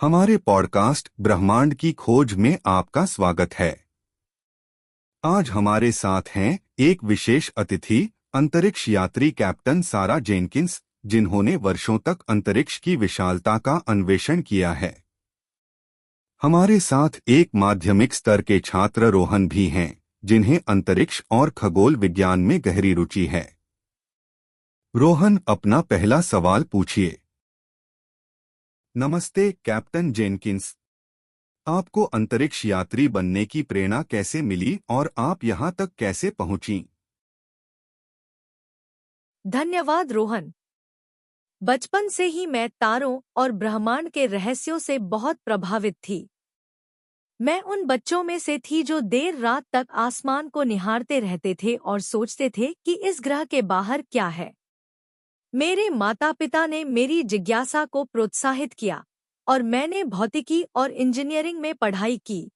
हमारे पॉडकास्ट ब्रह्मांड की खोज में आपका स्वागत है। आज हमारे साथ हैं एक विशेष अतिथि, अंतरिक्ष यात्री कैप्टन सारा जेनकिंस, जिन्होंने वर्षों तक अंतरिक्ष की विशालता का अन्वेषण किया है। हमारे साथ एक माध्यमिक स्तर के छात्र रोहन भी हैं, जिन्हें अंतरिक्ष और खगोल विज्ञान में गहरी रुचि है। रोहन, अपना पहला सवाल पूछिए। नमस्ते कैप्टन जेनकिंस, आपको अंतरिक्ष यात्री बनने की प्रेरणा कैसे मिली और आप यहां तक कैसे पहुंची? धन्यवाद रोहन। बचपन से ही मैं तारों और ब्रह्मांड के रहस्यों से बहुत प्रभावित थी। मैं उन बच्चों में से थी जो देर रात तक आसमान को निहारते रहते थे और सोचते थे कि इस ग्रह के बाहर क्या है। मेरे माता-पिता ने मेरी जिज्ञासा को प्रोत्साहित किया और मैंने भौतिकी और इंजीनियरिंग में पढ़ाई की।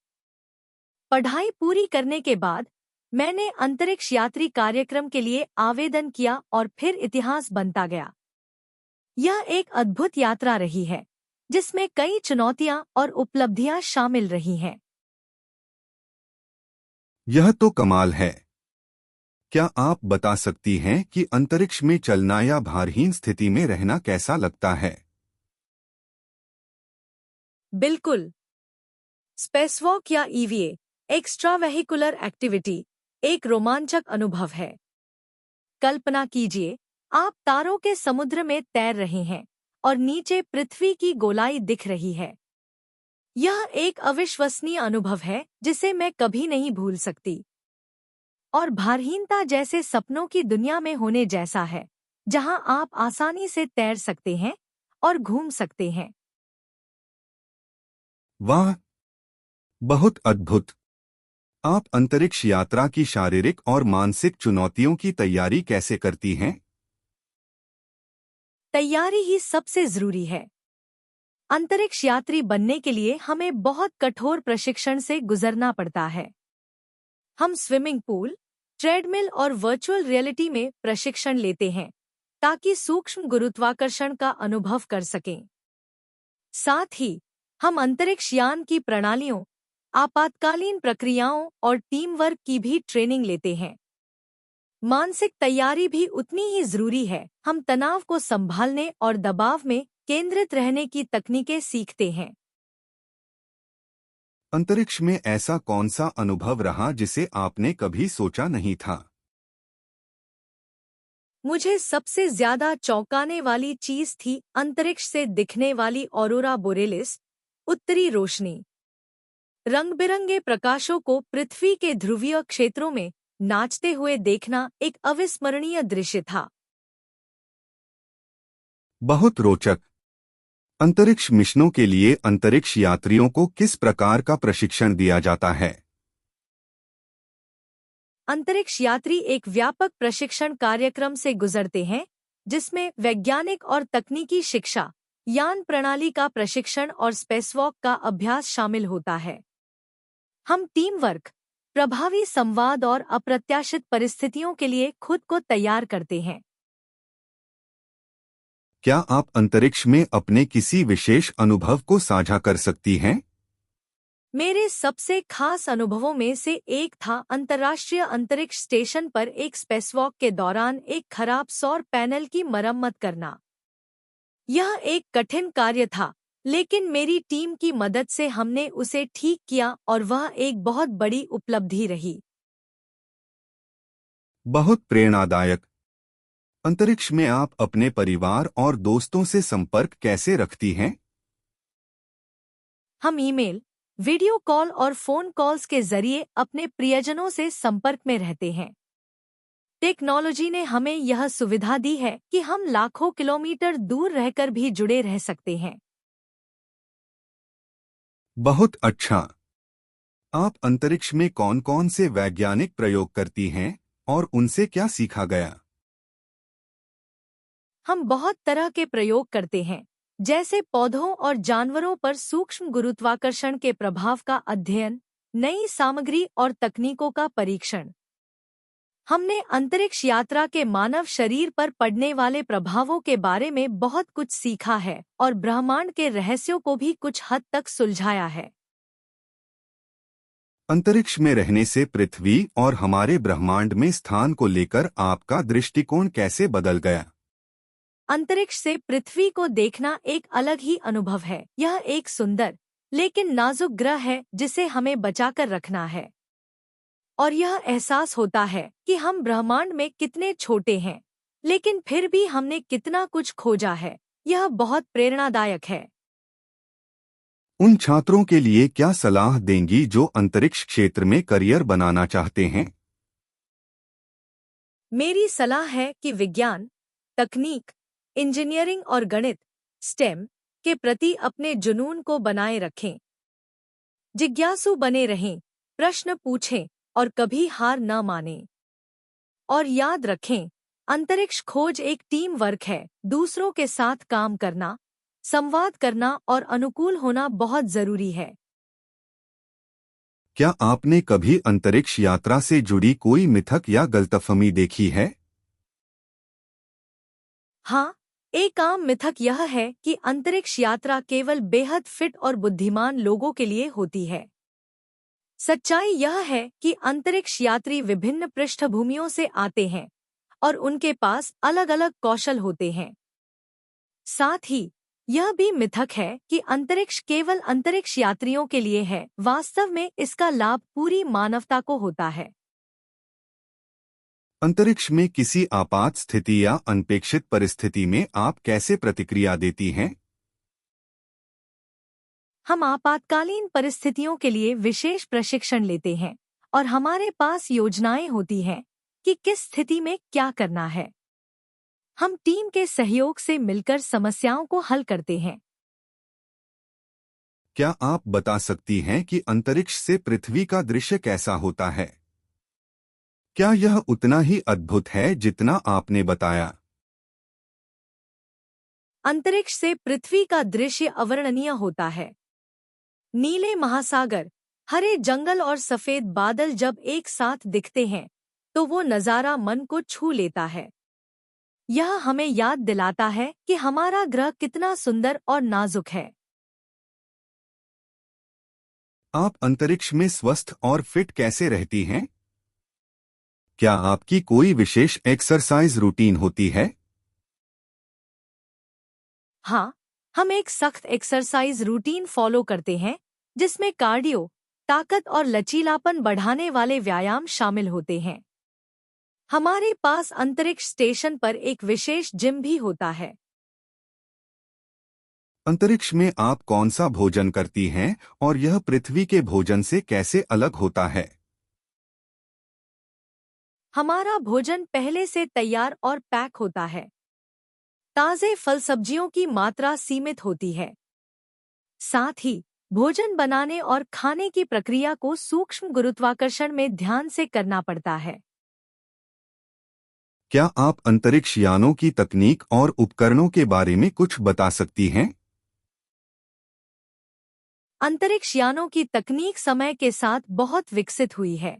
पढ़ाई पूरी करने के बाद मैंने अंतरिक्ष यात्री कार्यक्रम के लिए आवेदन किया और फिर इतिहास बनता गया। यह एक अद्भुत यात्रा रही है, जिसमें कई चुनौतियां और उपलब्धियां शामिल रही हैं। यह तो कमाल है। क्या आप बता सकती हैं कि अंतरिक्ष में चलना या भारहीन स्थिति में रहना कैसा लगता है? बिल्कुल। स्पेसवॉक या ईवीए, एक्स्ट्रावेहिकुलर एक्टिविटी, एक रोमांचक अनुभव है। कल्पना कीजिए, आप तारों के समुद्र में तैर रहे हैं और नीचे पृथ्वी की गोलाई दिख रही है। यह एक अविश्वसनीय अनुभव है जिसे मैं कभी नहीं भूल सकती। और भारहीनता जैसे सपनों की दुनिया में होने जैसा है, जहां आप आसानी से तैर सकते हैं और घूम सकते हैं। वाह, बहुत अद्भुत। आप अंतरिक्ष यात्रा की शारीरिक और मानसिक चुनौतियों की तैयारी कैसे करती हैं? तैयारी ही सबसे जरूरी है। अंतरिक्ष यात्री बनने के लिए हमें बहुत कठोर प्रशिक्षण से गुजरना पड़ता है। हम स्विमिंग पूल, ट्रेडमिल और वर्चुअल रियलिटी में प्रशिक्षण लेते हैं, ताकि सूक्ष्म गुरुत्वाकर्षण का अनुभव कर सकें। साथ ही हम अंतरिक्ष यान की प्रणालियों, आपातकालीन प्रक्रियाओं और टीम वर्क की भी ट्रेनिंग लेते हैं। मानसिक तैयारी भी उतनी ही जरूरी है। हम तनाव को संभालने और दबाव में केंद्रित रहने की तकनीकें सीखते हैं। अंतरिक्ष में ऐसा कौन सा अनुभव रहा जिसे आपने कभी सोचा नहीं था? मुझे सबसे ज्यादा चौंकाने वाली चीज थी अंतरिक्ष से दिखने वाली ऑरोरा बोरेलिस, उत्तरी रोशनी। रंग-बिरंगे प्रकाशों को पृथ्वी के ध्रुवीय क्षेत्रों में नाचते हुए देखना एक अविस्मरणीय दृश्य था। बहुत रोचक। अंतरिक्ष मिशनों के लिए अंतरिक्ष यात्रियों को किस प्रकार का प्रशिक्षण दिया जाता है? अंतरिक्ष यात्री एक व्यापक प्रशिक्षण कार्यक्रम से गुजरते हैं, जिसमें वैज्ञानिक और तकनीकी शिक्षा, यान प्रणाली का प्रशिक्षण और स्पेसवॉक का अभ्यास शामिल होता है। हम टीम वर्क, प्रभावी संवाद और अप्रत्याशित परिस्थितियों के लिए खुद को तैयार करते हैं। क्या आप अंतरिक्ष में अपने किसी विशेष अनुभव को साझा कर सकती हैं? मेरे सबसे खास अनुभवों में से एक था अंतर्राष्ट्रीय अंतरिक्ष स्टेशन पर एक स्पेसवॉक के दौरान एक खराब सौर पैनल की मरम्मत करना। यह एक कठिन कार्य था, लेकिन मेरी टीम की मदद से हमने उसे ठीक किया और वह एक बहुत बड़ी उपलब्धि रही। बहुत प्रेरणादायक। अंतरिक्ष में आप अपने परिवार और दोस्तों से संपर्क कैसे रखती हैं? हम ईमेल, वीडियो कॉल और फोन कॉल्स के जरिए अपने प्रियजनों से संपर्क में रहते हैं। टेक्नोलॉजी ने हमें यह सुविधा दी है कि हम लाखों किलोमीटर दूर रहकर भी जुड़े रह सकते हैं। बहुत अच्छा। आप अंतरिक्ष में कौन-कौन से वैज्ञानिक प्रयोग करती हैं और उनसे क्या सीखा गया? हम बहुत तरह के प्रयोग करते हैं, जैसे पौधों और जानवरों पर सूक्ष्म गुरुत्वाकर्षण के प्रभाव का अध्ययन, नई सामग्री और तकनीकों का परीक्षण। हमने अंतरिक्ष यात्रा के मानव शरीर पर पड़ने वाले प्रभावों के बारे में बहुत कुछ सीखा है और ब्रह्मांड के रहस्यों को भी कुछ हद तक सुलझाया है। अंतरिक्ष में रहने से पृथ्वी और हमारे ब्रह्मांड में स्थान को लेकर आपका दृष्टिकोण कैसे बदल गया? अंतरिक्ष से पृथ्वी को देखना एक अलग ही अनुभव है। यह एक सुंदर लेकिन नाजुक ग्रह है जिसे हमें बचाकर रखना है। और यह एहसास होता है कि हम ब्रह्मांड में कितने छोटे हैं, लेकिन फिर भी हमने कितना कुछ खोजा है। यह बहुत प्रेरणादायक है। उन छात्रों के लिए क्या सलाह देंगी जो अंतरिक्ष क्षेत्र में करियर बनाना चाहते हैं? मेरी सलाह है कि विज्ञान, तकनीक, इंजीनियरिंग और गणित स्टेम के प्रति अपने जुनून को बनाए रखें। जिज्ञासु बने रहें, प्रश्न पूछें और कभी हार न मानें। और याद रखें, अंतरिक्ष खोज एक टीम वर्क है। दूसरों के साथ काम करना, संवाद करना और अनुकूल होना बहुत जरूरी है। क्या आपने कभी अंतरिक्ष यात्रा से जुड़ी कोई मिथक या गलतफहमी देखी है? हाँ, एक आम मिथक यह है कि अंतरिक्ष यात्रा केवल बेहद फिट और बुद्धिमान लोगों के लिए होती है। सच्चाई यह है कि अंतरिक्ष यात्री विभिन्न पृष्ठभूमियों से आते हैं और उनके पास अलग अलग कौशल होते हैं। साथ ही यह भी मिथक है कि अंतरिक्ष केवल अंतरिक्ष यात्रियों के लिए है। वास्तव में इसका लाभ पूरी मानवता को होता है। अंतरिक्ष में किसी आपात स्थिति या अनपेक्षित परिस्थिति में आप कैसे प्रतिक्रिया देती हैं? हम आपातकालीन परिस्थितियों के लिए विशेष प्रशिक्षण लेते हैं और हमारे पास योजनाएं होती हैं कि किस स्थिति में क्या करना है। हम टीम के सहयोग से मिलकर समस्याओं को हल करते हैं। क्या आप बता सकती हैं कि अंतरिक्ष से पृथ्वी का दृश्य कैसा होता है? क्या यह उतना ही अद्भुत है जितना आपने बताया? अंतरिक्ष से पृथ्वी का दृश्य अवर्णनीय होता है। नीले महासागर, हरे जंगल और सफेद बादल जब एक साथ दिखते हैं तो वो नज़ारा मन को छू लेता है। यह हमें याद दिलाता है कि हमारा ग्रह कितना सुंदर और नाजुक है। आप अंतरिक्ष में स्वस्थ और फिट कैसे रहती हैं? क्या आपकी कोई विशेष एक्सरसाइज रूटीन होती है? हाँ, हम एक सख्त एक्सरसाइज रूटीन फॉलो करते हैं जिसमें कार्डियो, ताकत और लचीलापन बढ़ाने वाले व्यायाम शामिल होते हैं। हमारे पास अंतरिक्ष स्टेशन पर एक विशेष जिम भी होता है। अंतरिक्ष में आप कौन सा भोजन करती हैं और यह पृथ्वी के भोजन से कैसे अलग होता है? हमारा भोजन पहले से तैयार और पैक होता है। ताज़े फल सब्जियों की मात्रा सीमित होती है। साथ ही भोजन बनाने और खाने की प्रक्रिया को सूक्ष्म गुरुत्वाकर्षण में ध्यान से करना पड़ता है। क्या आप अंतरिक्ष यानों की तकनीक और उपकरणों के बारे में कुछ बता सकती हैं? अंतरिक्ष यानों की तकनीक समय के साथ बहुत विकसित हुई है।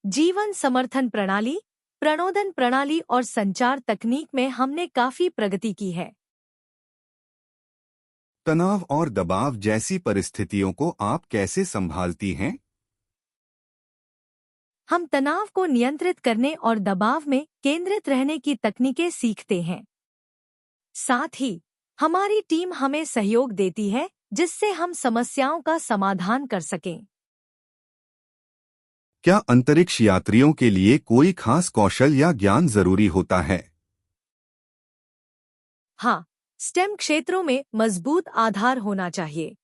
जीवन समर्थन प्रणाली, प्रणोदन प्रणाली और संचार तकनीक में हमने काफी प्रगति की है। तनाव और दबाव जैसी परिस्थितियों को आप कैसे संभालती हैं? हम तनाव को नियंत्रित करने और दबाव में केंद्रित रहने की तकनीकें सीखते हैं। साथ ही हमारी टीम हमें सहयोग देती है जिससे हम समस्याओं का समाधान कर सकें। क्या अंतरिक्ष यात्रियों के लिए कोई खास कौशल या ज्ञान जरूरी होता है? हाँ, स्टेम क्षेत्रों में मजबूत आधार होना चाहिए।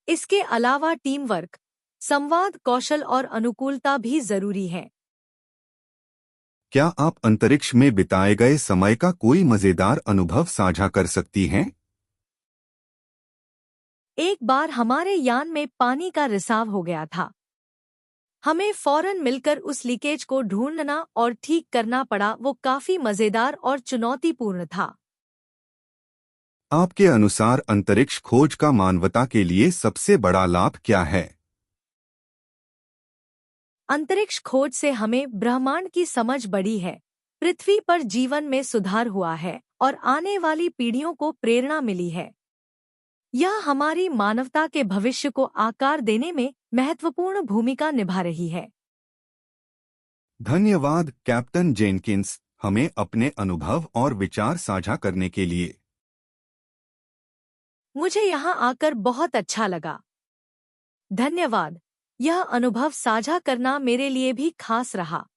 इसके अलावा टीम वर्क, संवाद कौशल और अनुकूलता भी जरूरी है। क्या आप अंतरिक्ष में बिताए गए समय का कोई मजेदार अनुभव साझा कर सकती हैं? एक बार हमारे यान में पानी का रिसाव हो गया था। हमें फौरन मिलकर उस लीकेज को ढूंढना और ठीक करना पड़ा। वो काफी मजेदार और चुनौतीपूर्ण था। आपके अनुसार अंतरिक्ष खोज का मानवता के लिए सबसे बड़ा लाभ क्या है? अंतरिक्ष खोज से हमें ब्रह्मांड की समझ बढ़ी है, पृथ्वी पर जीवन में सुधार हुआ है और आने वाली पीढ़ियों को प्रेरणा मिली है। यह हमारी मानवता के भविष्य को आकार देने में महत्वपूर्ण भूमिका निभा रही है। धन्यवाद कैप्टन जेनकिंस, हमें अपने अनुभव और विचार साझा करने के लिए। मुझे यहाँ आकर बहुत अच्छा लगा। धन्यवाद। यह अनुभव साझा करना मेरे लिए भी खास रहा।